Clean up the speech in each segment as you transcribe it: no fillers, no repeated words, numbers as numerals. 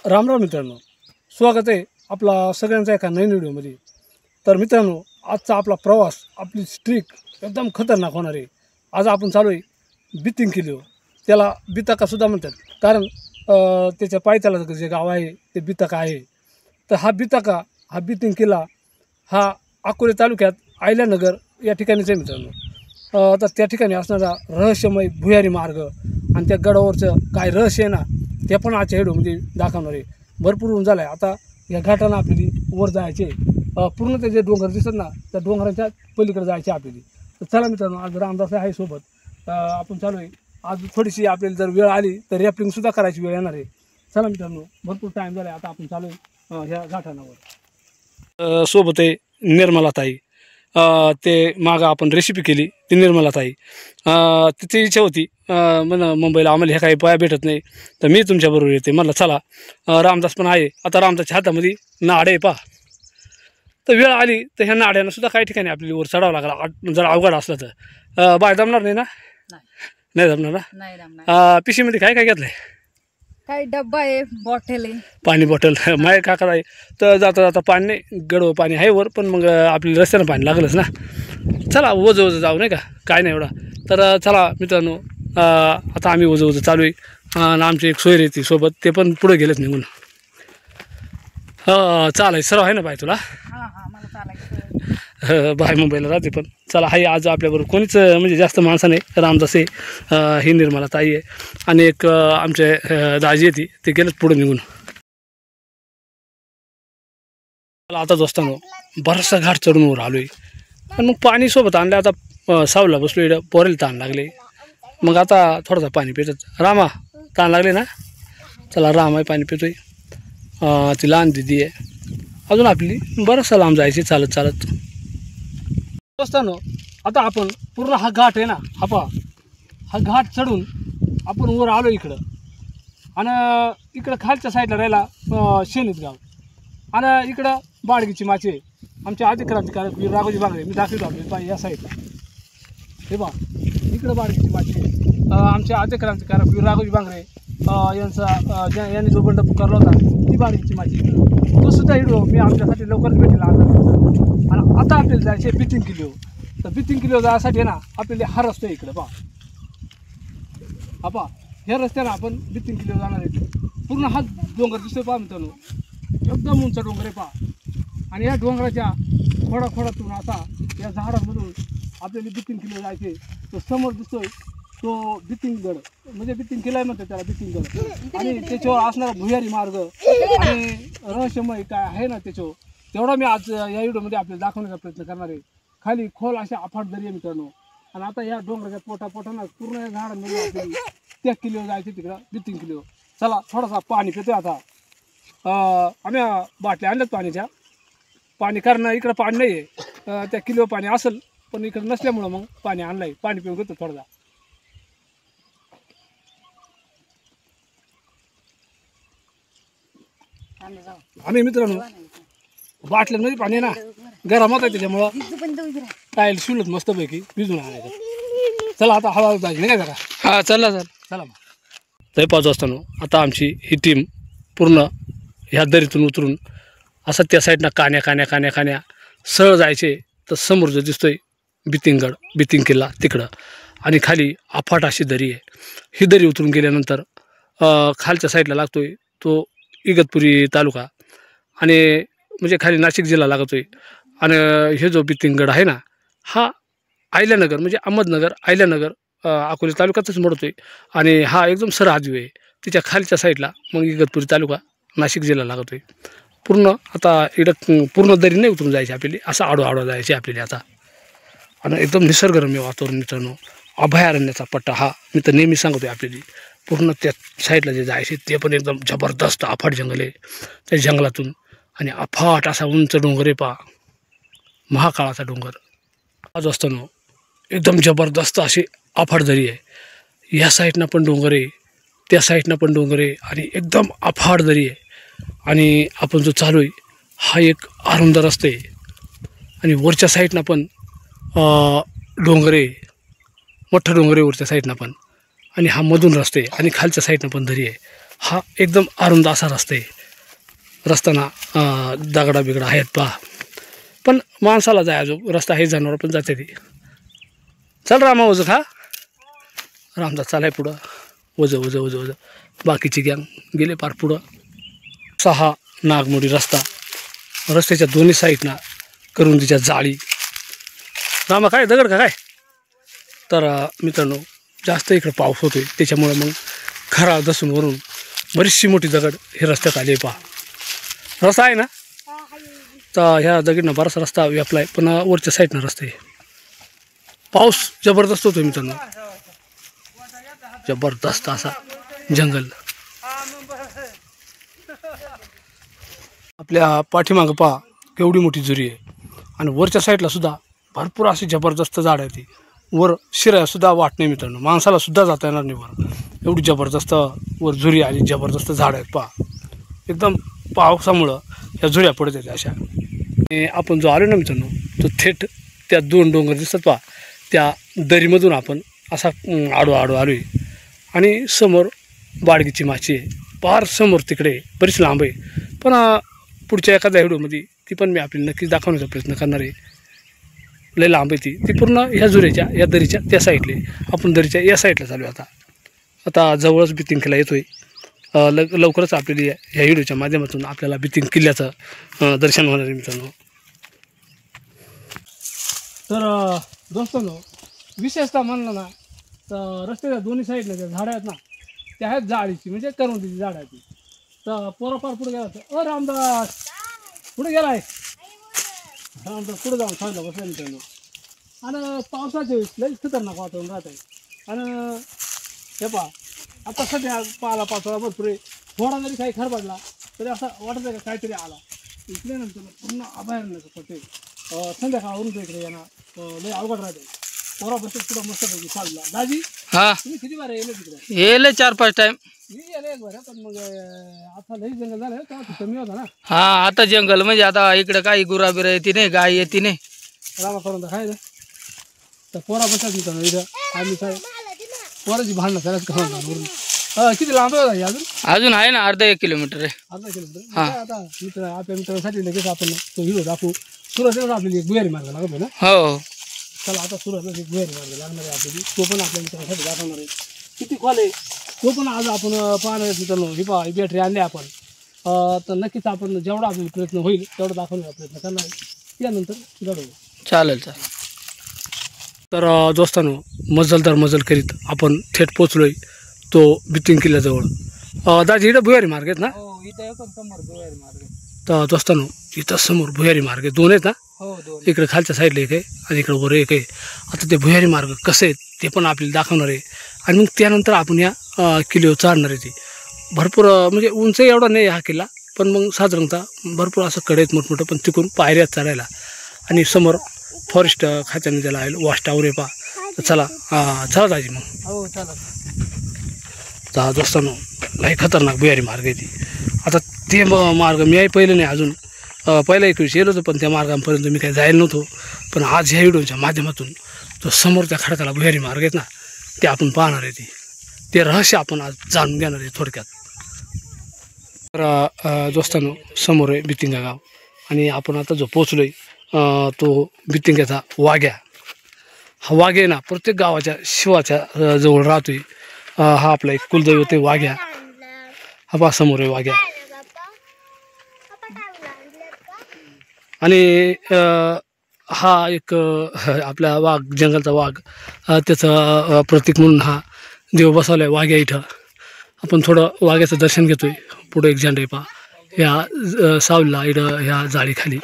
राम राम मित्रांनो, स्वागत आहे आपला सगळ्यांचा एका नवीन व्हिडिओमध्ये। तर मित्रांनो, आजचा आपला प्रवास, आपली ट्रिक एकदम खतरनाक होणार आहे। आज आपण चालू आहे बितिंग किल्लो, त्याला बिताका सुद्धा म्हणतात, कारण त्याच्या पायथ्याला जे गाव आहे ते बिताका आहे। तर हा बिताका, हा बितिंग किल्ला हा अकोले तालुक्यात आयल्यानगर या ठिकाणीच आहे मित्रांनो। तर त्या ठिकाणी असणारा रहस्यमय भुयारी मार्ग आणि त्या गडावरचं काय रहस्य आहे ना, ते पण आजच्या व्हिडिओमध्ये दाखवणार आहे। भरपूर ऊन झालं आहे, आता या घाटानं आपली वर जायचे, पूर्ण ते जे डोंगर दिसत ना, त्या डोंगराच्या पलीकडे जायचे आपली। तर चला मित्रांनो, आज रामदास आहे सोबत, आपण चालू आहे। आज थोडीशी आपल्याला जर वेळ आली तर रॅफ्टिंगसुद्धा करायची वेळ येणार आहे। चला मित्रांनो, भरपूर टाईम झाला आहे, आता आपण चालू आहे ह्या घाटानावर। सोबत आहे निर्मलाताई, ते मागं आपण रेसिपी केली ती निर्मलाताई। तिची इच्छा होती म्हणा मुंबईला आम्हाला ह्या काही पाया भेटत नाही, तर मी तुमच्याबरोबर येते। म्हणलं चला, रामदास पण आहे। आता रामदासच्या हातामध्ये नाड आहे पहा, तर वेळ आली तर ह्या नाड्यानं सुद्धा काही ठिकाणी आपल्याला वर चढावं लागला, जर अवघड असलं तर। बाय जमणार नाही ना? नाही जमणार ना? पिशीमध्ये काय काय घेतलंय? काही डब्बा आहे, बॉटल आहे, पाणी बॉटल माय काका आहे। तर जाता जाता पाणी नाही, गडवं पाणी आहे वर, पण मग आपल्याला रस्त्यानं पाणी लागलंच ना। चला वजं वजं जाऊ, नाही का, काय नाही एवढा। तर चला मित्रांनो, आता आम्ही वजं वजं चालू आहे आणि आमची एक सोयरी ती सोबत, ते पण पुढे गेलेच निघून। चालाय सराव आहे ना बाय तुला? मला चालायचं। बाय मुंबईला राहते, पण चला हाय आज आपल्याबरोबर कोणीच म्हणजे जास्त माणसं नाही। रामदास आहे, ही निर्मला ताई आहे आणि एक आमचे दाजी आहे, ते गेलेच पुढे निघून। आता दोस्तांनो, बराचसा घाट चढून वर आलो आहे आणि मग पाणी सोबत आणलं। आता सावला बसलो, इकडं पोरेला ताण लागले, मग आता थोडासा पाणी पितात। रामा ताण लागले ना? चला राम आहे पाणी पितोय, ती लहान दिदी आहे, अजून आपली बराचसा लांब जायची चालत चालत। दोस्तांनो, आता आपण पूर्ण हा घाट आहे ना, हा घाट चढून आपण वर आलो इकडं, आणि इकडं खालच्या साईडला राहिला शेनीत गाव, आणि इकडं बाळगीची माची आहे। आमच्या आदिक्रांतिकारक वीर राघोजी बांगरे, मी दाखवतो आपली पाय या साईडला, हे बा इकडं बाळगीची माची आहे। आमच्या आदिक्रांतिकारक वीर राघोजी बांगरे यांनी जो बंड पुकारला होता, ती बाळगीची माची। तो सुद्धा व्हिडिओ मी आमच्यासाठी लवकरच भेटेल आणला। आणि आता आपल्याला जायचे बितिंग किल्लो, तर बितिंग किल्लो जायसाठी ना आपल्याला हा रस्ता आहे इकडं पहा, ह्या रस्त्याला आपण बितिंग किल्लो जाणार आहे। पूर्ण हा डोंगर दिसतोय पहा मित्रांनो, एकदम उंच डोंगर आहे पहा, आणि या डोंगराच्या खोडातून आता या झाडांमधून आपल्याला बितिंग किल्लो जायचे। तो समोर दिसतोय तो बितिंगगड, म्हणजे बितिंग किल्ला म्हणतात त्याला, बितिंगगड, आणि त्याच्यावर असणारा भुयारी मार्ग आणि रहस्यमय काय आहे ना त्याच्यावर, तेवढा मी आज या व्हिडिओमध्ये आपल्याला दाखवण्याचा प्रयत्न करणार आहे। खाली खोल अशा अफाट दरी आहे मित्रांनो, आणि आता या डोंगराच्या पोटाना पूर्ण या झाडांमध्ये आपल्याला त्या किल्ल्यावर जायचं, तिकडं बितिंग किल्ल्यावर। चला थोडासा पाणी पितोय आता, आम्ही बाटल्या आणल्यात पाण्याच्या, पाणी कारण इकडं पाणी नाही आहे, त्या किल्ल्यावर पाणी असेल पण इकडं नसल्यामुळं मग पाणी आणलं आहे, पाणी पिऊन घेतो थोडासा। आम्ही मित्रांनो बाटल्यांमध्ये पाणी आहे ना, गरम होत आहे, त्याच्यामुळं काय शिवलत मस्तपैकी भिजून आणायचं। चला आता हवा जायची नाही का जरा? हां चला चला मग। तर 5 वाजता आता आमची ही टीम पूर्ण ह्या दरीतून उतरून असं त्या साईडनं कान्या सरळ जायचे, तर समोर जो दिसतोय बितिंग किल्ला तिकडं, आणि खाली अफाट अशी दरी आहे। ही दरी उतरून गेल्यानंतर खालच्या साईडला लागतोय तो इगतपुरी तालुका, आणि म्हणजे खाली नाशिक जिल्हा लागतोय। आणि हे जो बितिंगगड आहे ना, हा आयल्यानगर म्हणजे अहमदनगर आयल्यानगर अकोले तालुक्यातच मोडतोय, आणि हा एकदम सरहद्दी आहे। तिच्या खालच्या साईडला मग इगतपुरी तालुका नाशिक जिल्हा लागतोय। पूर्ण आता इकडं पूर्ण दरी नाही उतरून जायची आपल्याला, असं आडवा जायची आपल्याला आता, आणि एकदम निसर्गरम्य वातावरण मित्रांनो। अभयारण्याचा पट्टा हा मी तर नेहमी सांगतोय आपल्याला, पूर्ण त्या साईडला जे जायचे ते पण एकदम जबरदस्त अफाट जंगल आहे। त्या जंगलातून आणि अफाट असा उंच डोंगर आहे पहा, महाकाळाचा डोंगर। आज असताना एकदम जबरदस्त अशी अफाट दरी आहे, या साईडनं पण डोंगर आहे, त्या साईडनं पण डोंगर आहे, आणि एकदम अफाट दरी आहे। आणि आपण जो चालू आहे हा एक अरुंद रस्ता आहे, आणि वरच्या साईडनं पण डोंगर आहे, मोठं डोंगर आहे वरच्या साईडनं पण, आणि हा मधून रस्ते, आणि खालच्या साईडनं पण दरी आहे। हा एकदम अरुंद असा रस्ता आहे. रस्त्याना दगडा बिगडा आहेत पहा, पण माणसाला जाय जो रस्ता आहे, जनावर पण जाते ती. चल रामा वजं खा. रामदास चालाय पुढं, वजं वजं वजं वजं. बाकीची गँग गेले पार पुढं. 6 नागमोडी रस्ता, रस्त्याच्या दोन्ही साईडना करुंदीच्या जाळी. रामा काय दगड का काय? तर मित्रांनो जास्त इकडं पाऊस होतोय, त्याच्यामुळं मग खरा दसून वरून बरीचशी मोठी दगड हे रस्त्यात आले पहा. रस्ता आहे ना, तर ह्या दगडनं बराच रस्ता व्यापलाय, पण वरच्या साईडनं रस्ता आहे. पाऊस जबरदस्त होतोय मित्रांनो, जबरदस्त असा जंगल. आपल्या पाठीमागं पहा केवढी मोठी जुरी आहे, आणि वरच्या साईडला सुद्धा भरपूर अशी जबरदस्त झाड आहे. ती वर शिरायसुद्धा वाट नाही मित्रांनो, माणसाला सुद्धा जाता येणार नाही वर. एवढी जबरदस्त वर झुरी आणि जबरदस्त झाड आहेत पहा. एकदम पावसामुळं ह्या झुऱ्या पडत आहेत अशा. आणि आपण जो आलो ना मित्रांनो, तो थेट त्या 2 डोंगर दिसतात पहा, त्या दरीमधून आपण असा आडो आलो आहे. आणि समोर बाडगीची माची आहे, पार समोर तिकडे बरीच लांब आहे. पण पुढच्या एखाद्या व्हिडिओमध्ये ती पण मी आपली नक्कीच दाखवण्याचा प्रयत्न करणार आहे. लय लांब आहे ती पूर्ण ह्या झुऱ्याच्या या दरीच्या त्या साईडले. आपण दरीच्या या साईडला चालू आहे आता जवळच बितिंग किल्ला येतोय. लवकरच आपल्याला ह्या व्हिडिओच्या माध्यमातून आपल्याला बितिंग किल्ल्याचं दर्शन होणार आहे मित्रांनो. तर दोस्तांनो, विशेषतः म्हणलं ना तर रस्त्याच्या दोन्ही साईडला ज्या झाडं आहेत ना, त्या आहेत जाळीची, म्हणजे करुंदीची झाडं आहेत. तर पोरापार पुढे गेला तर रामदास पुढे गेलाय. रामदास पुढे जाऊन सांगला बसला मित्रांनो. आणि पावसाच्या वेळेस लईच खतरनाक वातावरण राहत आहे. आणि हे पहा आता सध्या पाला पावसाळा भरपूर आहे. थोडा जरी काही खरबडला तरी असं वाटत आहे का काहीतरी आला. इकडे नंतर पूर्ण अभयारण्य पडते. संध्याकाळवरून इकडे येणार लय अवघड राहते. पोरा बसत पुढं मस्तपैकी चालला. दाजी हा तुम्ही किती बार येले तिकडे? येले 4-5 टाइम. मी गेले एक बार, पण मग आता लई जंगल झालं तेव्हा कमी होता ना. हा आता जंगल म्हणजे आता इकडे काही गुराबिरा येते नाही, गाय येते नाही. रामा करून काय तर पोरा बसत मित्रांनो इथं. आम्ही काय पोराची भांडणं करायचं का? किती लांब आहे अजून? अजून आहे ना, अर्धा 1 किलोमीटर आहे. अर्धा किलोमीटर. आता मित्र आपल्या मित्रांसाठी लगेच आपण तो व्हिडिओ दाखवू. सुरुवातीला आपल्याला एक भुयारी मार्ग लागतो ना. हो चला आता सुरुवातीला एक भुयारी मार्ग लागणार आहे आपल्याला, तो पण आपल्या मित्रांसाठी दाखवणार आहे. किती खोल आहे तो पण आज आपण पाहणार आहे मित्रांनो. ही पहा ही बॅटरी आणली आपण. तर नक्कीच आपण जेवढा आपला प्रयत्न होईल तेवढा दाखवण्याचा प्रयत्न करणार आहे. त्यानंतर घडवू. चालेल चालेल. तर दोस्तांनो, मजल करीत आपण थेट पोचलोय तो बितिंग किल्ल्याजवळ. दाजी इथं भुयारी मार्ग आहेत ना? हो इथं एकच समोर भुयारी मार्ग. तर दोस्तांनो इथं समोर भुयारी मार्ग 2 आहेत ना. हो 2. इकडे खालच्या साईडला एक आहे आणि इकडे वर एक आहे. आता ते भुयारी मार्ग कसे आहेत ते पण आपल्याला दाखवणार आहे. आणि मग त्यानंतर आपण या किल्ल्यावर चढणार आहे. ती भरपूर म्हणजे उंच एवढा नाही हा किल्ला, पण मग साधारणतः भरपूर असं कडे आहेत मोठमोठं, पण तिकडून पायऱ्यात चढायला. आणि समोर फॉरेस्ट खात्याने त्याला आहे वॉच टावर आहे पहा. तर चला चला दाजी मग. हो चला. तर दोस्तांनो लई खतरनाक भुयारी मार्ग आहे ती. आता ते मार्ग मी पहिले नाही अजून पहिला 21 येलो होतो, पण त्या मार्गापर्यंत मी काही जायला नव्हतो. पण आज ह्या व्हिडिओच्या माध्यमातून जो समोर त्या खडकाला भुयारी मार्ग आहेत ना, ते आपण पाहणार आहे. ते रहस्य आपण आज जाणून घेणार आहे थोडक्यात. तर दोस्तांनो समोर आहे बितिंगा गाव, आणि आपण आता जो पोचलोय तो बितिंग्याचा वाघ्या. हा वाघ आहे ना प्रत्येक गावाच्या शिवाच्या जवळ राहतोय. हा आपला एक कुलदैवत आहे वाघ्या. हा पहा समोर आहे वाघ्या. आणि हा एक आपला वाघ, जंगलचा वाघ, त्याचं प्रतीक म्हणून हा देव बसवला आहे वाघ्या इथं. आपण थोडं वाघ्याचं दर्शन घेतोय. पुढं एक झेंडा आहे पहा ह्या सावलीला इथं ह्या जाळीखाली.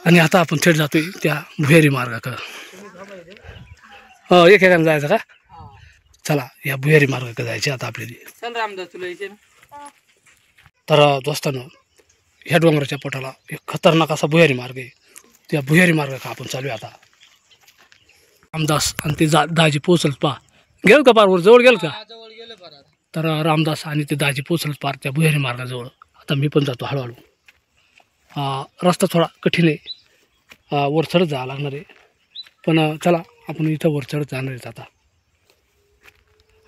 आणि आता आपण थेट जातोय त्या भुयारी मार्गाकडं. एकेकाने जायचं का? चला या भुयारी मार्गाकडे जायचे आता आपल्याला. तर दोस्तांनो ह्या डोंगराच्या पटाला एक खतरनाक असा भुयारी मार्ग आहे. त्या भुयारी मार्गाकडे आपण चालू आहे आता. रामदास आणि ते दाजी पोचल पहा. गेल का पार वर जवळ गेल का? तर रामदास आणि ते दाजी पोचल पार त्या भुयारी मार्गाजवळ. आता मी पण जातो हळूहळू. रस्ता थोडा कठीण आहे, वर चढत जावं लागणार आहे. पण चला आपण इथं वर चढत जाणार आहेत आता.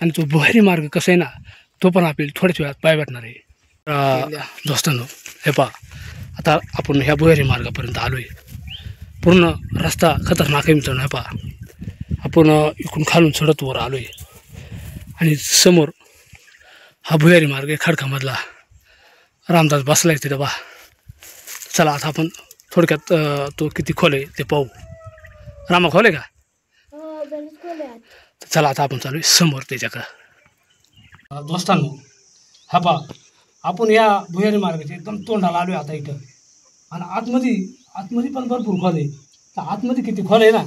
आणि तो भुयारी मार्ग कसा आहे ना, तो पण आपल्याला थोड्याच वेळात पाय भेटणार आहे. दोस्तांनो हे पहा, आता आपण ह्या भुयारी मार्गापर्यंत आलो आहे. पूर्ण रस्ता खतरनाक आहे मित्रांनो. हे पहा, आपण इकडून खालून चढत वर आलो आहे आणि समोर हा भुयारी मार्ग आहे खडकामधला. रामदास बसला आहे तिथं पहा. चला आता आपण थोडक्यात तो किती खोल आहे ते पाहू. रामा खोल आहे का? चला आता आपण चालू आहे समोर त्याच्याकडं. दोस्तांनो हा पहा, आपण या भुयारी मार्गाच्या एकदम तोंडाला आलो आहे आता इथं. आणि आतमध्ये पण भरपूर खोल आहे. तर आतमध्ये किती खोल आहे ना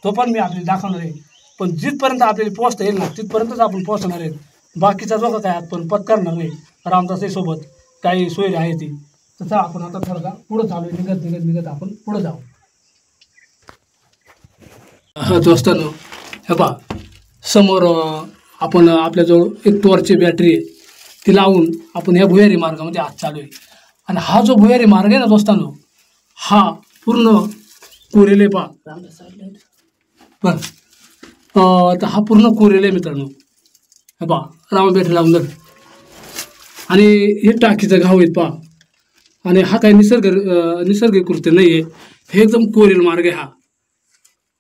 तो पण मी आपल्याला दाखवणार आहे. पण जिथपर्यंत आपल्याला पोहोचता येईल ना तिथपर्यंतच आपण पोहोचणार आहेत. बाकीचा जो काय आपण पत्करणार नाही. रामदासासोबत काही सोयी आहे ती. तसं आपण आता थोडं पुढं चालू आहे. निघत आपण पुढं जाऊ. हा दोस्तांनो हे पहा, समोर आपण आपल्याजवळ एक टॉर्चची बॅटरी आहे ती लावून आपण या भुयारी मार्गामध्ये आज चालू आहे. आणि हा जो भुयारी मार्ग आहे ना दोस्तांनो, हा पूर्ण कोरेले पहा बरं. तर हा पूर्ण कोरेले मित्रांनो. हे पहा, रामा बॅटरी लावून जर आणि हे टाकीचं घाव आहेत पहा. आणि हा काही निसर्गिक कृत्य नाही आहे. हे एकदम कोरेल मार्ग आहे हा.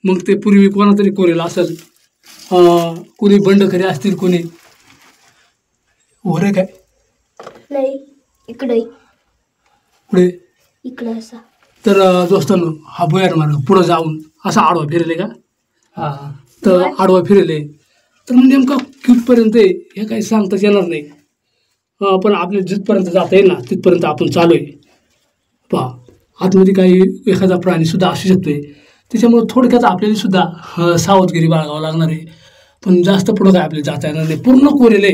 मग ते पूर्वी कोणातरी कोरेल असेल, कोणी बंडखरी असतील, कोणी ओरे काय नाही इकडे पुढे इकडे असा. तर दोस्तांनो हा भुयारी मार्ग पुढं जाऊन असा आडवा फिरले का? हां, तर आडवा फिरले तर मग नेमका कुठपर्यंत आहे हे काही सांगताच येणार नाही. पण आपल्या जिथपर्यंत जाता येईल ना तिथपर्यंत आपण चालू आहे. पहा, आतमध्ये काही एखादा प्राणीसुद्धा असू शकतोय. त्याच्यामुळे थोडक्यात आपल्याला सुद्धा सावधगिरी बाळगावं लागणार आहे. पण जास्त पुढं काय आपल्याला जाता येणार नाही. पूर्ण कोरेले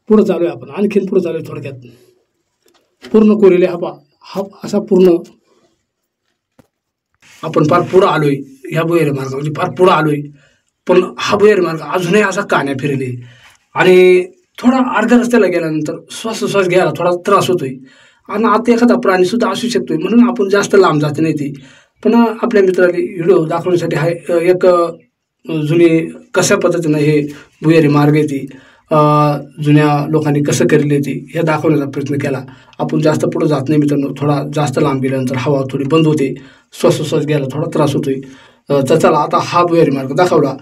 पुढं चालू आहे आपण. आणखीन पुढं चालू आहे थोडक्यात पूर्ण कोरेले. हा असा पूर्ण आपण फार पुढं आलो आहे. ह्या भुयारी मार्गामध्ये फार पुढं आलो आहे. पण हा भुयारी मार्ग अजूनही असा कान्या फिरले. आणि थोडा अर्ध्या रस्त्याला गेल्यानंतर श्वास घ्यायला थोडा त्रास होतोय. आणि आता एखादा प्राणीसुद्धा असू शकतोय. म्हणून आपण जास्त लांब जाते नाही ती. पण आपल्या मित्राला व्हिडिओ दाखवण्यासाठी हा एक जुनी कशा पद्धतीनं हे भुयारी मार्ग आहे ती जुन्या लोकांनी कसं केलेली ती हे दाखवण्याचा प्रयत्न केला. आपण जास्त पुढं जात नाही मित्रांनो. थोडा जास्त लांब गेल्यानंतर हवा थोडी बंद होते. श्वास घ्यायला थोडा त्रास होतोय. तर चला आता हा भुयारी मार्ग दाखवला.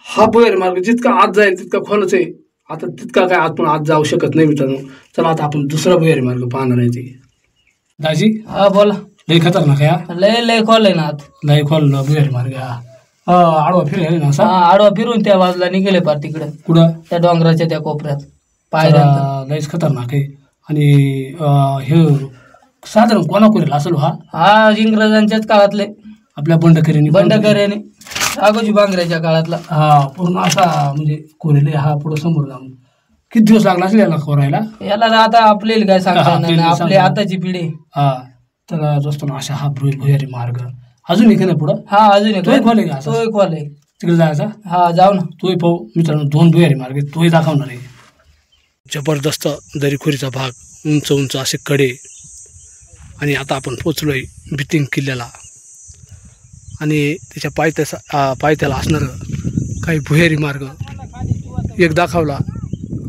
हा भुयारी मार्ग जितका आत जाईल तितका खोलच आहे. आता तितका काय आपण आत जाऊ शकत नाही मित्रांनो. चला आता आपण दुसरा भुयारी मार्ग पाहणार आहे ती. दाजी हा बोला. लय खतरनाक आहे. लय खोल आहे ना आत. लय खोल भुयारी मार्ग हा. आडवा फिरायला ना असा. आडवा फिरून त्या बाजूला निघेले पार तिकडं कुठं त्या डोंगराच्या त्या कोपऱ्यात पायऱ्या. लयच खतरनाक आहे. आणि हे साधारण कोणा करेल असेल हा इंग्रजांच्याच काळातले आपल्या बंडकऱ्यांनी बंडकऱ्याने राघोजी बांगऱ्याच्या काळातला. हा पूर्ण असा म्हणजे कोरेले. हा पुढं समोर जाऊन किती दिवस लागला असेल याला कोरायला. याला आता आपल्याला काय सांगता नाही. आपली आताची पिढी. हा तर दोस्तांनो अशा हा भुयारी मार्ग अजून एक ना पुढं. हा अजून एक तोही खोल आहे का? तो एक खोल आहे तिकडे जायचा. हा जाऊ ना. तोही पाहू मित्रांनो. 2 भुयारी मार्ग आहेत. तोही दाखवणार आहे. जबरदस्त दरीखोरीचा भाग, उंच असे कडे. आणि आता आपण पोचलोय बितिंग किल्ल्याला. आणि त्याच्या पायथ्याला असणारं काही भुयारी मार्ग एक दाखवला.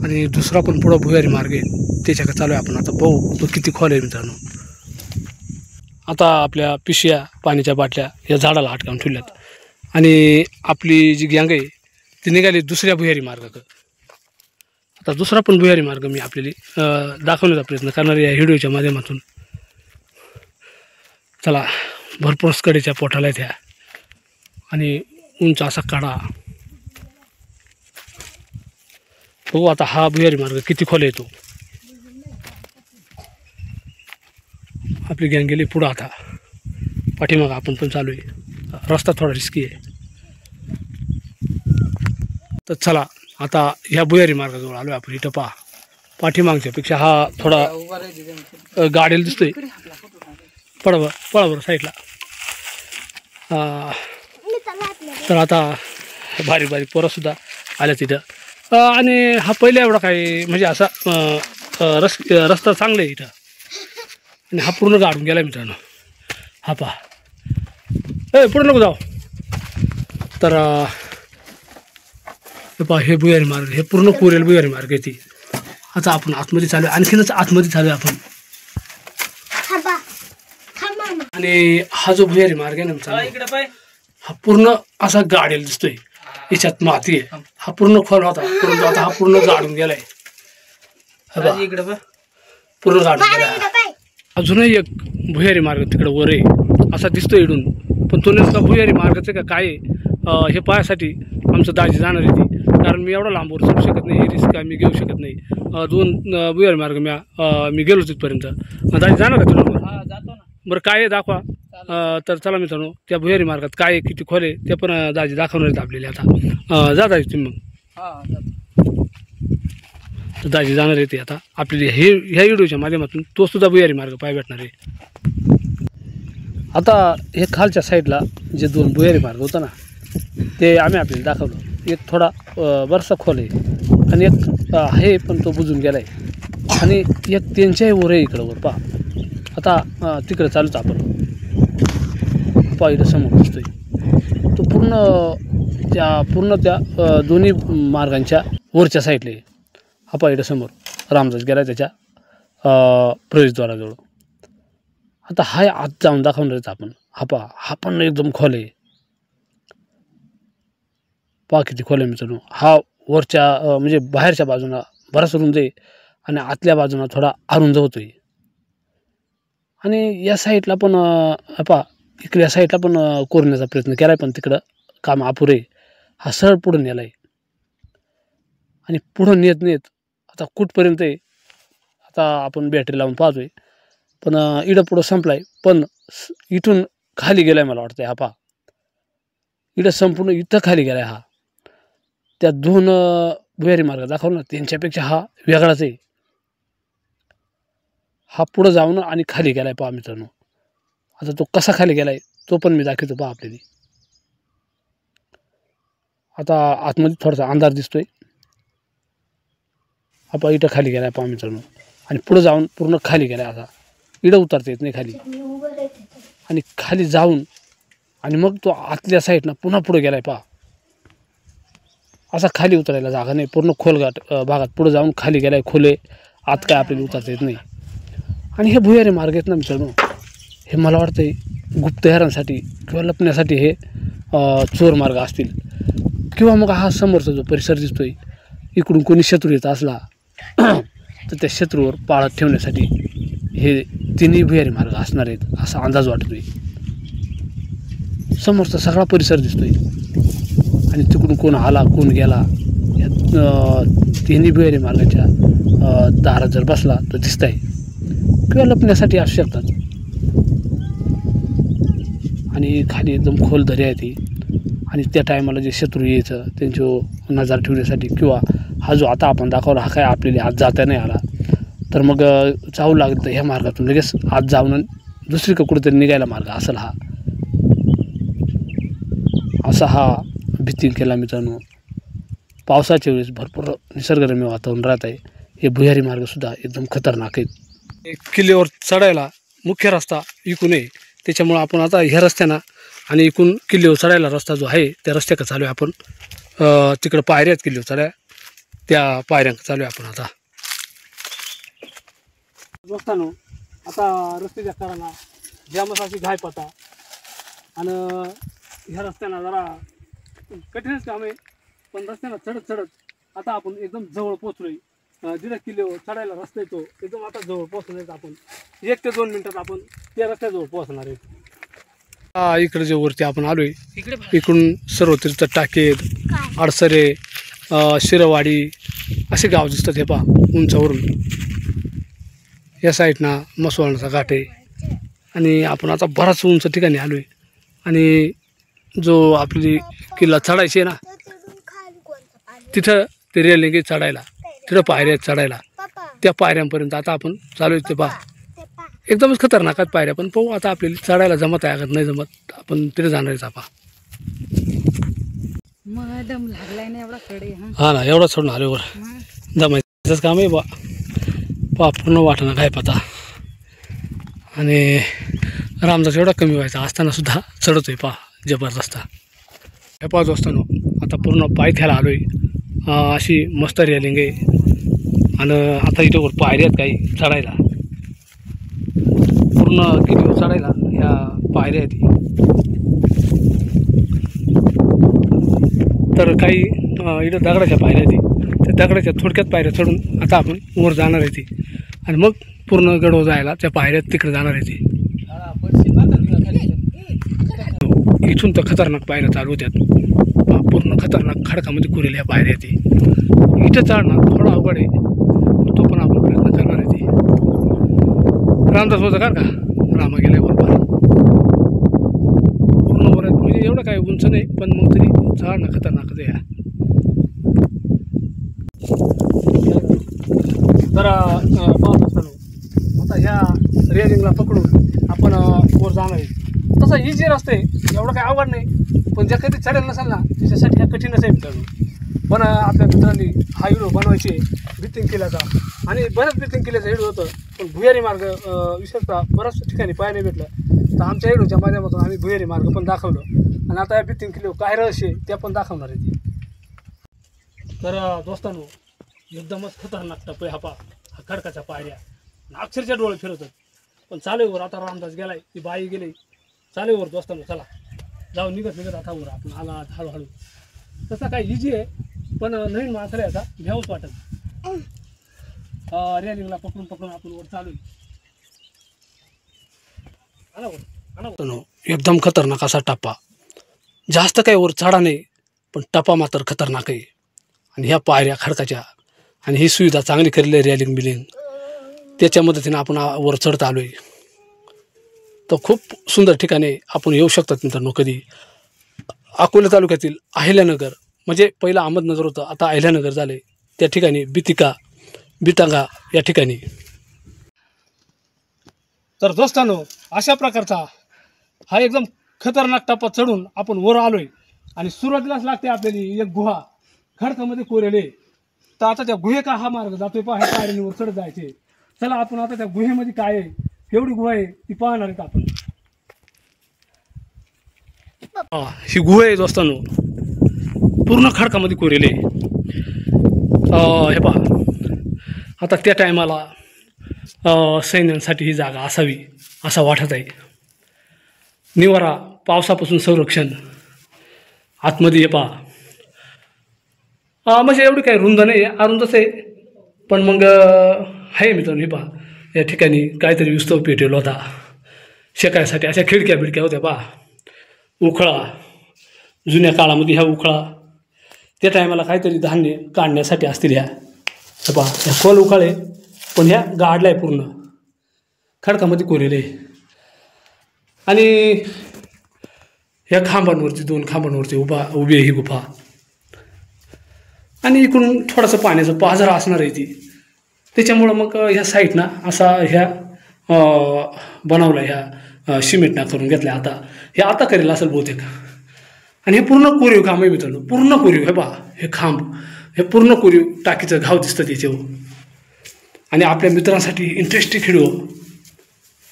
आणि दुसरा पण पुढं भुयारी मार्ग आहे त्याच्याकडे चालू आहे आपण. आता पाहू तो किती खोल आहे मित्रांनो. आता आपल्या पिशव्या पाण्याच्या बाटल्या या झाडाला अटकावून ठेवल्यात. आणि आपली जी गँग आहे ती निघाली दुसऱ्या भुयारी मार्गाकडं. आता दुसरा पण भुयारी मार्ग मी आपल्याला दाखवण्याचा प्रयत्न करणार या व्हिडिओच्या माध्यमातून. चला, भरपूर कडेच्या पोटाला त्या आणि उंच असा कडा. हो आता हा भुयारी मार्ग किती खोल येतो. आपली गँग गेली पुढं. आता पाठीमागं आपण पण चालू आहे. रस्ता थोडा रिस्की आहे. तर चला आता ह्या भुयारी मार्गाजवळ आलो आहे आपण. इथं पहा पाठीमागच्यापेक्षा हा थोडा गाडीला दिसतोय. पळा बरं साईडला. तर आता भारी पोरंसुद्धा आल्या तिथं. आणि हा पहिला एवढा काही म्हणजे असा रस्ता चांगला आहे इथं. आणि हा पूर्ण गाडून गेला मित्रांनो. हा पहा पुढे नको जाऊ. तर हे पहा हे भुयारी मार्ग, हे पूर्ण कोरेल भुयारी मार्ग आहे ती. आता आपण आतमध्ये चालू आहे, आणखीनच आतमध्ये चालू आहे आपण. आणि हा जो भुयारी मार्ग आहे ना मित्रांनो, हा पूर्ण असा गाडेल दिसतोय. याच्यात माती आहे. हा पूर्ण खोल होता, परंतु आता हा पूर्ण जाडून गेलाय. पूर्ण जाडून गेलाय. अजूनही एक भुयारी मार्ग तिकडे वर आहे असा दिसतोय इडून, पण तो नेमका भुयारी मार्गाचं का काय आहे हे पाहायसाठी आमचं दाजी जाणार आहे ती. कारण मी एवढा लांबवर चढू शकत नाही, ही रिस्क मी घेऊ शकत नाही. 2 भुयारी मार्ग मी गेलो तिथपर्यंत. दाजी जाणार का तुला? जातो ना. बरं काय आहे दाखवा. तर चला मित्रांनो, त्या भुयारी मार्गात काय आहे, किती खोल आहे ते पण दाजी दाखवणार आहेत आपल्याला. आता जा दाजी तुम्ही मग. तर दाजी जाणार आहे ते आता आपल्याला ह्या व्हिडिओच्या माध्यमातून तो सुद्धा भुयारी मार्ग पाय भेटणार आहे. आता हे खालच्या साईडला जे 2 भुयारी मार्ग होता ना, ते आम्ही आपल्याला दाखवलं. एक थोडा बरसा खोल आहे आणि एक आहे पण तो बुजून गेला आहे, आणि एक त्यांच्याही वर आहे इकडं वर. पहा आता तिकडं चालूच आपण. पहा इकडं समोर दिसतोय तो पूर्ण त्या दोन्ही मार्गांच्या वरच्या साईडला आहे. हा पहा इकडं समोर रामदास गेला त्याच्या प्रवेशद्वाराजवळ. आता हा आत जाऊन दाखवणार आहेत आपण. हा पहा, हा पण एकदम खोल आहे. पहा किती खोल आहे मित्रांनो. हा वरच्या म्हणजे बाहेरच्या बाजूला बराच रुंद आहे आणि आतल्या बाजूला थोडा अरुंद होतोय. आणि या साईडला पण पहा इकडे साईडला पण कोरण्याचा प्रयत्न केला आहे, पण तिकडं काम अपुरे. हा सरळ पुढं नेला आहे आणि पुढं नेत आता कुठपर्यंत आहे आता आपण बॅटरी लावून पाहतोय, पण इडं पुढं संपला आहे. पण इथून खाली गेला आहे मला वाटतं. हा पहा इडं संपूर्ण इथं खाली गेला आहे. हा त्या 2 भुयारी मार्ग दाखवला ना, त्यांच्यापेक्षा हा वेगळाच आहे. हा पुढं जाऊन आणि खाली गेला आहे. पहा मित्रांनो, आता तो कसा खाली गेला आहे तो पण मी दाखवतो पहा आपल्याला. आता आतमध्ये थोडासा अंधार दिसतोय. हा पहा इथं खाली गेला आहे पहा मित्रांनो, आणि पुढं जाऊन पूर्ण खाली गेला आहे. आता इडं उतरता येत नाही खाली, आणि खाली जाऊन आणि मग तो आतल्या साईडनं पुन्हा पुढे गेला आहे. पहा असा खाली उतरायला जागा नाही. पूर्ण खोलगाट भागात पुढे जाऊन खाली गेला आहे. खोले आत काय आपल्याला उतरता येत नाही. आणि हे भुयारी मार्ग आहेत ना मित्रांनो, हे मला वाटतं गुप्तहेरांसाठी किंवा लपण्यासाठी हे चोर मार्ग असतील, किंवा मग हा समोरचा जो परिसर दिसतोय इकडून कोणी शत्रू येत असला तर त्या शत्रूवर पाळत ठेवण्यासाठी हे 3 भुयारी मार्ग असणार आहेत असा अंदाज वाटतोय. समोरचा सगळा परिसर दिसतोय आणि तिकडून कोण आला कोण गेला या 3 भुयारी मार्गाच्या दारात जर बसला तर दिसत आहे, किंवा लपण्यासाठी असू शकतात. आणि खाली एकदम खोल दरी आहे ती, आणि त्या टायमाला जे शत्रू यायचं त्यांच्यावर नजर ठेवण्यासाठी, किंवा हा जो आता आपण दाखवला हा काय आपल्याला आत जाता नाही आला तर मग जाऊ लागलं तर ह्या मार्गातून लगेच आत जाऊन दुसरीकडे कुठेतरी निघायला मार्ग असेल हा. असा हा भीती केला मित्रांनो. पावसाच्या वेळेस भरपूर निसर्गरम्य वातावरण राहत आहे. हे भुयारी मार्गसुद्धा एकदम खतरनाक आहेत. किल्ल्यावर चढायला मुख्य रस्ता इकून आहे, त्याच्यामुळं आपण आता ह्या रस्त्यानं आणि इकून किल्ल्यावर चढायला रस्ता जो आहे त्या रस्त्याकडे चालू आहे आपण. तिकडं पायऱ्या आहेत किल्ल्यावर चढाय, त्या पायऱ्यांकडे चालू आहे आपण. आता दोस्तांनो, आता रस्त्याच्या करायला जामच अशी घाय पता, आणि ह्या रस्त्यानं जरा कठीणच काम आहे, पण रस्त्यानं चढत आता आपण एकदम जवळ पोचलोय. जिथं किल्ल्यावर चढायला रस्ता येतो एकदम आता जवळ पोचणार आहेत आपण. 1 ते 2 मिनिटात आपण त्या रस्त्याजवळ पोहोचणार आहेत. इकडे जे वरती आपण आलोय इकडून सर्व तीर्थ टाकेत, अडसरे, शिरवाडी असे गाव दिसतात. हे पहा उंचावरून या साईडनं मसवाडाचा घाट आहे, आणि आपण आता बराच उंच ठिकाणी आलोय. आणि जो आपली किल्ला चढायची आहे ना तिथं ते रेलिंग आहे चढायला, तिथं पायऱ्या आहेत चढायला, त्या पायऱ्यांपर्यंत आता आपण चालू आहे. ते पहा एकदमच खतरनाक आहेत पायऱ्या, पण पाहू आता आपल्याला चढायला जमत आहे का नाही जमत, आपण तिथे जाणार आहे. पहा दम लागलाय ना एवढा कडे. हा ना, एवढा सोडून आल्यावर जमायचंच काम आहे. पहा पूर्ण वाटणं काय पता, आणि रामदास एवढा कमी व्हायचा असताना सुद्धा चढतोय. पहा जबरदस्त. हे पहा दोस्तांनो, आता पूर्ण पायथ्याला आलोय. अशी मस्त रेलिंग आहे आणि आता इथं पायऱ्या आहेत काही चढायला, पूर्ण किती चढायला ह्या पायऱ्या आहेत. तर काही इथं दगडाच्या पायऱ्या आहेत, त्या दगडाच्या थोडक्यात पायऱ्या चढून आता आपण वर जाणार आहे ती आणि मग पूर्ण गडवर जायला त्या पायऱ्या तिकडे जाणार आहे ती. इथून तर खतरनाक पायऱ्या चालू होत्यात, पूर्ण खतरनाक खडकामध्ये कुरेल ह्या पायऱ्या ती. इथं चढणं थोडा अवघड आहे, तो पण आपण प्रयत्न करणार आहे ती. रामदास होतं का रामा गेलाय बरोबर पूर्ण वर म्हणजे एवढं काही उंच नाही, पण मग तरी चढणं खतरनाकच आहे. तर पाहत असताना आता ह्या रेलिंगला पकडून आपण वर जाणार आहे. तसा इझी रस्ता आहे, एवढं काही अवघड नाही, पण ज्या कधी चढेल नसेल ना त्याच्यासाठी हा कठीणच आहे मित्रांनो. पण आपल्या मित्रांनी हा व्हिडिओ बनवायचे ब्रिथिंग केल्याचा आणि बऱ्याच ब्रिथिंग केल्याचा व्हिडिओ होतं, पण भुयारी मार्ग विशेषतः बऱ्याच ठिकाणी पाहायला भेटलं. तर आमच्या व्हिडिओच्या माध्यमातून आम्ही भुयारी मार्ग पण दाखवलं आणि आता या ब्रिथिंग केल्यावर काय रहस्य त्या पण दाखवणार आहे ती. तर दोस्तांनो एकदमच खतरनाक टप आहे हा खडकाच्या पायऱ्या, अक्षरशः डोळे फिरवतात. पण चालेवर आता रामदास गेलाय, ती बाई गेली, चालेवर दोस्तांनो चला जाऊ निघत आता वर आपण आला हळूहळू. तसं काय इझी आहे, पण नवीन माणसाला आता घ्यावंच वाटत. रेलिंगला पकडून आपण वर चालू एकदम खतरनाक असा टप्पा, जास्त काही वर चढा नाही पण टप्पा मात्र खतरनाक आहे. आणि ह्या पायऱ्या खडकाच्या आणि ही सुविधा चांगली केलेली आहे रेलिंग बिलिंग, त्याच्या मदतीने आपण वर चढत आलो आहे. तर खूप सुंदर ठिकाणी आपण येऊ शकतात मित्रांनो. कधी अकोला तालुक्यातील अहिल्यानगर म्हणजे पहिलं अहमदनगर होतं, आता अहिल्यानगर झाले, त्या ठिकाणी बिटांगा या ठिकाणी. तर दोस्तांनो अशा प्रकारचा हा एकदम खतरनाक टप्पा चढून आपण वर आलोय आणि सुरुवातीलाच लागते आपल्याला एक गुहा खडकामध्ये कोरेले. तर आता त्या गुहेचा हा मार्ग जातोय पहा, ह्या पायऱ्यांवर चढत जायचे. चला आपण आता त्या गुहेमध्ये काय आहे, एवढी गुहा आहे ती पाहणार आहेत आपण. ही गुहा आहे दोस्तांनो, पूर्ण खडकामध्ये कोरेले. हे पहा आता त्या टायमाला सैन्यांसाठी ही जागा असावी असं वाटत आहे. निवारा, पावसापासून संरक्षण. आतमध्ये हे पहा म्हणजे एवढी काही रुंद नाही, अरुंदच आहे, पण मग आहे मित्रांनो. हे पहा या ठिकाणी काहीतरी विस्तव पेटेल होता शेकायसाठी, अशा खिडक्या बिडक्या होत्या पहा. उखळा, जुन्या काळामध्ये ह्या उखळा त्या टायमाला काहीतरी धान्य काढण्यासाठी असतील. ह्या पहा ह्या खोल उखाळे, पण ह्या गाडल्या आहे पूर्ण खडकामध्ये कोरेले. आणि ह्या खांबांवरती 2 खांबांवरती उभी आहे ही गुफा. आणि इकडून थोडंसं पाण्याचं पाझर असणार आहे ती, त्याच्यामुळं मग ह्या साईडनं असा ह्या बनवला, ह्या सिमेंटना करून घेतल्या. हे आता करेल असेल बहुतेक. आणि हे पूर्ण कोरीव काम आहे मित्रांनो, पूर्ण कोरीव. हे पहा हे खांब, हे पूर्ण कोरीव टाकीचं घाव दिसतं त्याच्यावर. आणि आपल्या मित्रांसाठी इंटरेस्टिंग व्हिडिओ.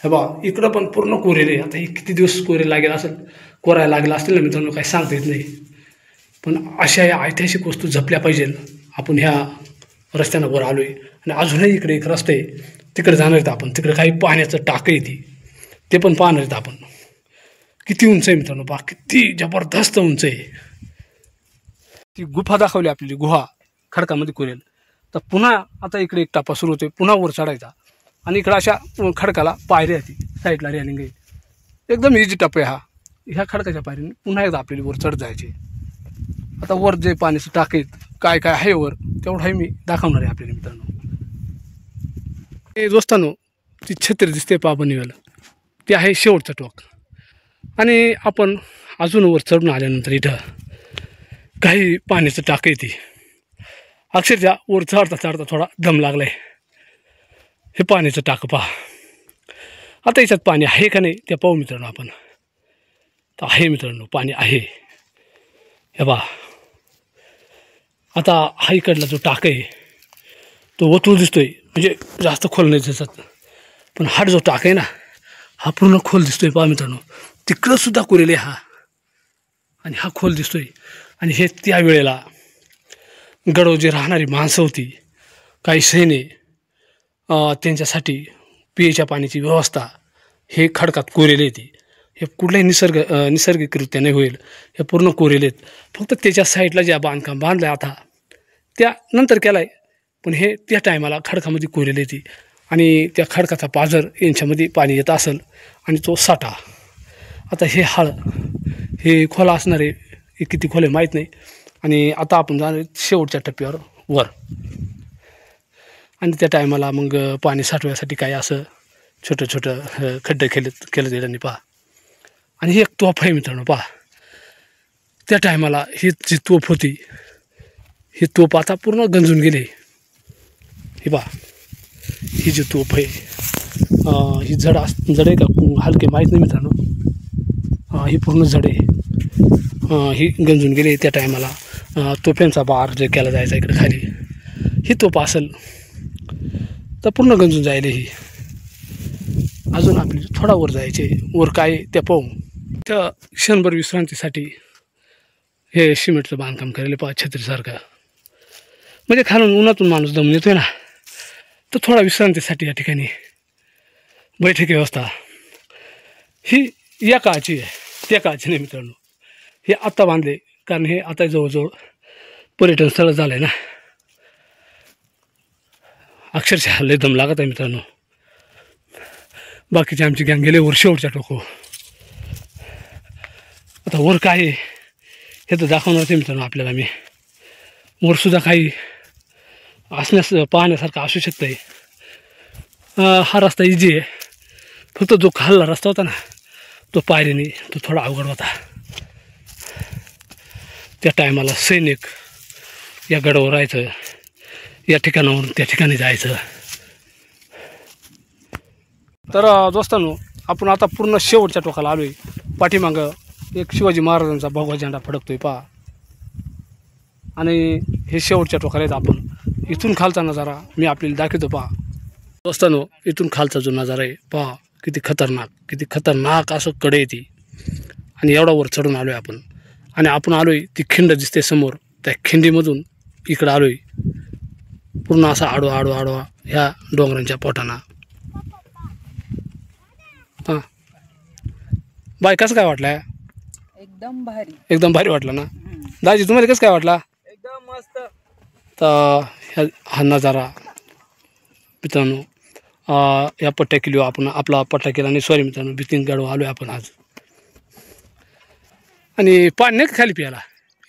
हे बा इकडं पण पूर्ण कोरेले. आता हे किती दिवस कोरे लागेल असेल, कोरायला लागेल असतील ना मित्रांनो, काही सांगता येत नाही. पण अशा या ऐतिहासिक वस्तू जपल्या पाहिजे. आपण ह्या रस्त्यानं वर आलो आहे आणि अजूनही इकडे एक रस्ता आहे, तिकडे जाणार आहेत आपण. तिकडे काही पाण्याचं टाकं आहे ते पण पाहणार आहेत आपण. किती उंच आहे मित्रांनो, पहा किती जबरदस्त उंच आहे. ती गुफा दाखवली आपल्याला, गुहा खडकामध्ये कोरेल. तर पुन्हा आता इकडे एक टप्पा सुरू होते, पुन्हा वर चढायचा. आणि इकडं अशा खडकाला पायऱ्या आहेत, साईडला रेलिंग आहे. एकदम इझी टप्पा आहे हा. ह्या खडकाच्या पायरीने पुन्हा एकदा आपल्याला वर चढ जायचे. आता वर जे पाण्याचं टाक आहेत, काय काय आहे वर, तेवढंही मी दाखवणार आहे आपल्याला मित्रांनो. हे दोस्तांनो ती छत्री दिसते पहा बनवेला, ते आहे शेवटचं टोक. आणि आपण अजून वर चढून आल्यानंतर इथं काही पाण्याचं टाक आहे. ती अक्षरशः वर चढता चढता थोडा दम लागलाय. हे पाण्याचं टाकं पहा. आता याच्यात पाणी आहे का नाही ते पाहू मित्रांनो आपण. तर आहे मित्रांनो, पाणी आहे. हे पहा आता हा इकडला जो टाक आहे तो वतूळ दिसतोय, म्हणजे जास्त खोल नाही दिसत. पण हा जो टाक आहे ना, हा पूर्ण खोल दिसतोय पहा मित्रांनो. तिकडं सुद्धा कोरेल हा, आणि हा खोल दिसतोय. आणि हे त्या वेळेला गडव जे राहणारी माणसं होती, काही सैने, त्यांच्यासाठी पिण्याच्या पाण्याची व्यवस्था हे खडकात कोरेले होती. हे कुठल्याही नैसर्गिकरित्या नाही होईल, हे पूर्ण कोरेले आहेत. फक्त त्याच्या साईडला ज्या बांधकाम बांधलं आता त्या नंतर केलं आहे, पण हे त्या टायमाला खडकामध्ये कोरेले होती. आणि त्या खडकाचा पाझर यांच्यामध्ये पाणी येत असेल आणि तो साठा. आता हे हाळ हे खोला असणार आहे, हे किती खोले माहीत नाही. आणि आता आपण जाणार शेवटच्या टप्प्यावर वर. आणि त्या टायमाला मग पाणी साठवण्यासाठी काय असं छोटं छोटं खड्डे केलं त्यांनी पहा. आणि ही एक तोफ आहे मित्रांनो पहा. त्या टायमाला ही जी तोफ होती, ही तोफ आता पूर्ण गंजून गेली. ही पहा, ही जी तोफ आहे ही जड आहे का हलके माहीत नाही मित्रांनो. ही पूर्ण जड आहे, ही गंजून गेली. त्या टायमाला तोफ्यांचा बार जे केला जायचा इकडे खाली, ही तोफ असेल तर पूर्ण गंजून जायला. ही अजून आपली थोडा वर जायचे. वर काय त्या पाहू. त्या क्षणभर विश्रांतीसाठी हे सिमेंटचं बांधकाम करायला पहा, छत्रीसारखं. म्हणजे खालून उन्हातून माणूस दमून येतोय ना, तर थोडा विश्रांतीसाठी या ठिकाणी बैठक व्यवस्था ही या काळची आहे, त्या काळची नाही मित्रांनो. हे आत्ता बांधले, कारण हे आता जवळजवळ पर्यटन स्थळ झालं आहे ना. अक्षरशः लय दम लागत आहे मित्रांनो. बाकीचे आमची गँग गेले वर शेवटच्या टोको. आता वर काय आहे हे तर दाखवणार आहे मित्रांनो आपल्याला. मी वरसुद्धा काही पाहण्यासारखं असू शकतं आहे. हा रस्ता इझी आहे, फक्त जो खालला रस्ता होता ना तो पायरीने तो थोडा अवघड होता. त्या टायमाला सैनिक या गडावर राहायचं, या ठिकाणावरून त्या ठिकाणी जायचं. तर दोस्तांनो, आपण आता पूर्ण शेवटच्या टोकाला आलो आहे. पाठीमागं एक शिवाजी महाराजांचा भगवा झेंडा फडकतोय पहा. आणि हे शेवटच्या टोकाला आहेत. आपण इथून खालचा नजारा मी आपल्याला दाखवतो पहा. दोस्तांनो, इथून खालचा जो नजारा आहे पहा, किती खतरनाक असं कडे येते. आणि एवढा वर चढून आलो आहे आपण. आणि आपण आलो आहे, ती खिंड दिसते समोर, त्या खिंडीमधून इकडं आलो आहे. पूर्ण असा आडवा ह्या डोंगरांच्या पोटाना. हां बाय, कसं काय वाटलं? एकदम भारी वाटलं ना. दाजी तुम्हाला कसं काय वाटला? एकदम मस्त. तर हा नजारा मित्रांनो, या पट्ट्या किलो आपण आपला पट्टा केला नाही. सॉरी मित्रांनो, बितिंग गाडो आलो आहे आपण आज. आणि पाणी नाही का खाली प्यायला?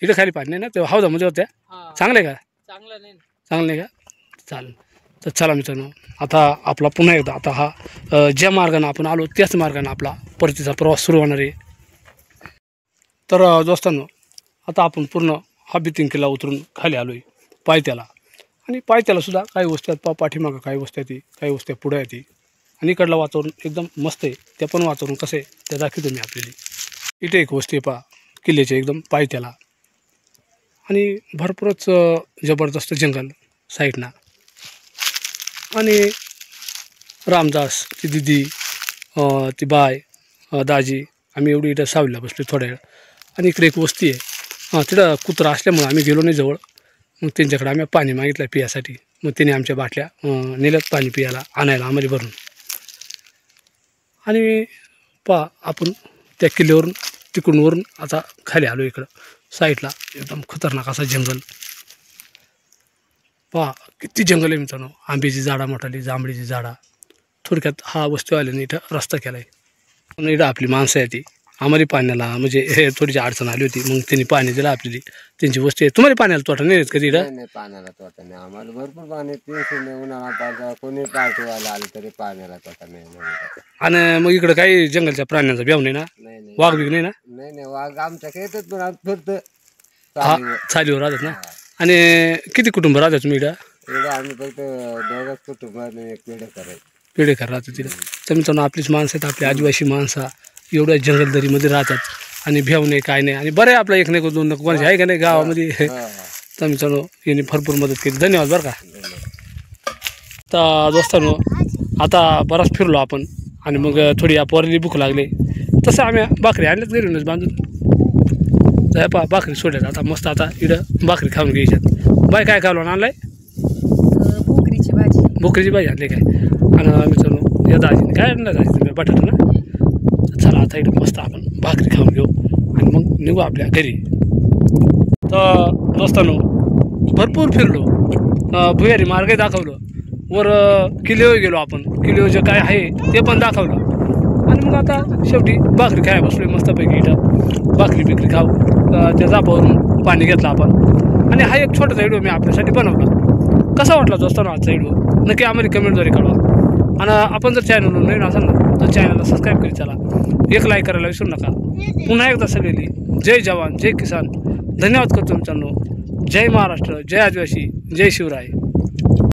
इकडे खाली पाणी नाही ना, तेव्हा हौदामध्ये होत्या. चांगलं आहे का? चांगलं नाही का? चालेल. तर चला मित्रांनो, आता आपला पुन्हा एकदा आता हा ज्या मार्गाने आपण आलो त्याच मार्गाने आपला परतीचा प्रवास सुरू होणार आहे. तर दोस्तांनो, आता आपण पूर्ण हा बितिंग किल्ला उतरून खाली आलो आहे पायथ्याला. आणि पायथ्यालासुद्धा काही वस्त्या आहेत, पाठीमागं काही वस्त्या येते, काही वस्त्या पुढे येते. आणि इकडलं वातावरण एकदम मस्त आहे. ते पण वातावरण कसं आहे ते दाखवतो मी आपल्याला. इथे एक वस्ती आहे पहा, किल्ल्याचे एकदम पायथ्याला. आणि भरपूरच जबरदस्त जंगल साईडना. आणि रामदास, ती दिदी, ती बाय, दाजी, आम्ही एवढी इथं सावलीला बसलो थोड्या वेळ. आणि इकडे एक वस्ती आहे, तिथं कुत्रा असल्यामुळं आम्ही गेलो नाही जवळ. मग त्यांच्याकडे आम्ही पाणी मागितलं पियासाठी. मग त्याने आमच्या बाटल्या नेल्यात पाणी पियाला आणायला आम्हाला भरून. आणि पहा आपण त्या किल्ल्यावरून तिकडून आता खाली आलो. इकडं साईडला एकदम खतरनाक असा जंगल पहा, किती जंगल आहे मित्रांनो. आंब्याची झाडा मोठाली, जांभळीची झाडा. थोडक्यात हा वस्तीवाल्याने इथं रस्ता केला आहे. इथं आपली माणसं आहे ती आम्हाला पाण्याला म्हणजे हे थोडीशी अडचण आली होती, मग त्यांनी पाणी दिलं आपली. त्यांची वस्ती आहे. तुम्हाला पाण्याला तोटा नाही येत कधी इथं? नाही, पाण्याला तोटा नाही. आम्हाला भरपूर पाणी, 300 उन्हाळा कोणी पार्टीवाला आलं तरी पाण्याला तोटा नाही. आणि मग इकडं काही जंगलच्या प्राण्यांचा ब्याव नाही ना? नाही, वाघ बिघ नाही ना? नाही, वाघ आमच्याकडे येतात, पण आम्ही फक्त हा चालीवर राहतात ना. आणि किती कुटुंब राहतात तुम्ही इथं? एवढं आम्ही फक्त 2च कुटुंब एक पिढी करायचं. पेडेकर राहतात तिथं. तर मित्रांनो, आपलीच माणसं आहेत, आपली आदिवासी माणसं एवढ्या जंगलदरीमध्ये राहतात. आणि भेव नाही काय नाही. आणि बरं आहे आपलं एक नाही दोन कोणाची आहे का नाही गावामध्ये. तर मित्रांनो, यांनी भरपूर मदत केली. धन्यवाद बरं का. तर दोस्तांनो, आता बराच फिरलो आपण. आणि मग थोडी पोराली भूक लागली, तसं आम्ही भाकरी आणल्यात घरूनच बांधून. तर पहा भाकरी सोडल्यात आता मस्त. आता इकडं भाकरी खाऊन घ्यायच्यात. बाय काय कालवण आणलाय? पोकरीची भाजी. भोकरीची भाजी आणली काय? आणि मित्रांनो या दाजीने काय आणलं दाजी बटाटा ना. चला आता इकडे मस्त आपण भाकरी खाऊन घेऊ आणि मग निघू आपल्या घरी. तर दोस्तांनो भरपूर फिरलो, भुयारी मार्ग दाखवलं, वर किल्ल्यावर गेलो आपण, किल्ल्यावर जे काय आहे ते पण दाखवलं आणि मग आता शेवटी भाकरी खाय बसलो मस्तपैकी. इथं भाकरी बिकरी खाऊ, त्या जापावरून पाणी घेतलं आपण आणि हा एक छोटासा व्हिडिओ मी आपल्यासाठी बनवला. कसा वाटला दोस्तांनो आजचा व्हिडिओ नक्की आम्हाला कमेंटद्वारे कळवा. आणि आपण जर चॅनलवर नवीन असाल ना तर चॅनलला सबस्क्राईब करी चला, एक लाईक करायला विसरू नका. पुन्हा एकदा सगळी जय जवान जय किसान. धन्यवाद करतो मित्रांनो. जय महाराष्ट्र, जय आदिवासी, जय शिवराय.